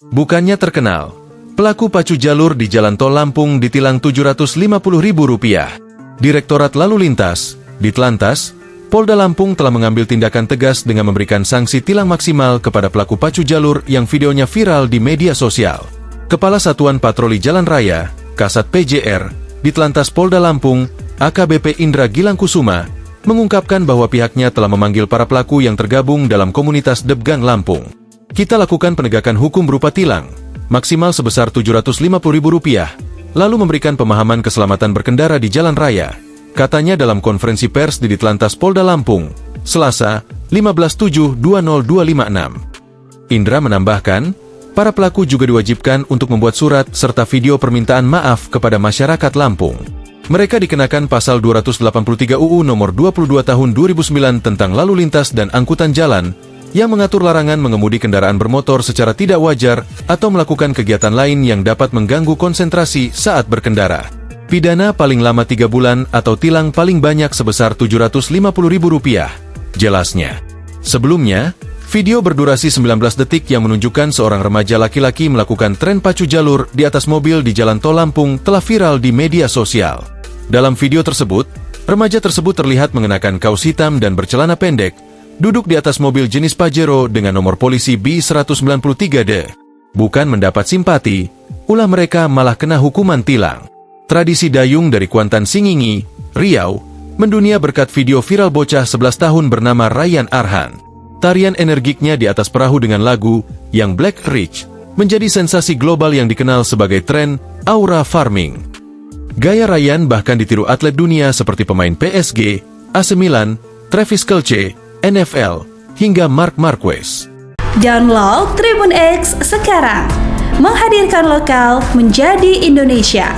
Bukannya terkenal, pelaku pacu jalur di Jalan Tol Lampung ditilang Rp750.000. Direktorat Lalu Lintas, Ditlantas, Polda Lampung telah mengambil tindakan tegas dengan memberikan sanksi tilang maksimal kepada pelaku pacu jalur yang videonya viral di media sosial. Kepala Satuan Patroli Jalan Raya, Kasat PJR, Ditlantas Polda Lampung, AKBP Indra Gilangkusuma, mengungkapkan bahwa pihaknya telah memanggil para pelaku yang tergabung dalam komunitas Debgang Lampung. Kita lakukan penegakan hukum berupa tilang, maksimal sebesar Rp750.000, lalu memberikan pemahaman keselamatan berkendara di jalan raya, katanya dalam konferensi pers di Ditlantas Polda Lampung, Selasa, 15/7/2026. Indra menambahkan, para pelaku juga diwajibkan untuk membuat surat serta video permintaan maaf kepada masyarakat Lampung. Mereka dikenakan pasal 283 UU nomor 22 tahun 2009 tentang lalu lintas dan angkutan jalan, yang mengatur larangan mengemudi kendaraan bermotor secara tidak wajar atau melakukan kegiatan lain yang dapat mengganggu konsentrasi saat berkendara. Pidana paling lama 3 bulan atau tilang paling banyak sebesar Rp750.000, jelasnya. Sebelumnya, video berdurasi 19 detik yang menunjukkan seorang remaja laki-laki melakukan tren pacu jalur di atas mobil di Jalan Tol Lampung telah viral di media sosial. Dalam video tersebut, remaja tersebut terlihat mengenakan kaos hitam dan bercelana pendek, duduk di atas mobil jenis Pajero dengan nomor polisi B193D. Bukan mendapat simpati, ulah mereka malah kena hukuman tilang. Tradisi dayung dari Kuantan Singingi, Riau, mendunia berkat video viral bocah 11 tahun bernama Ryan Arhan. Tarian energiknya di atas perahu dengan lagu yang Black Rich menjadi sensasi global yang dikenal sebagai tren aura farming. Gaya Ryan bahkan ditiru atlet dunia seperti pemain PSG, AC Milan, Travis Kelce, NFL, hingga Marc Marquez. Download Tribun X sekarang, menghadirkan lokal menjadi Indonesia.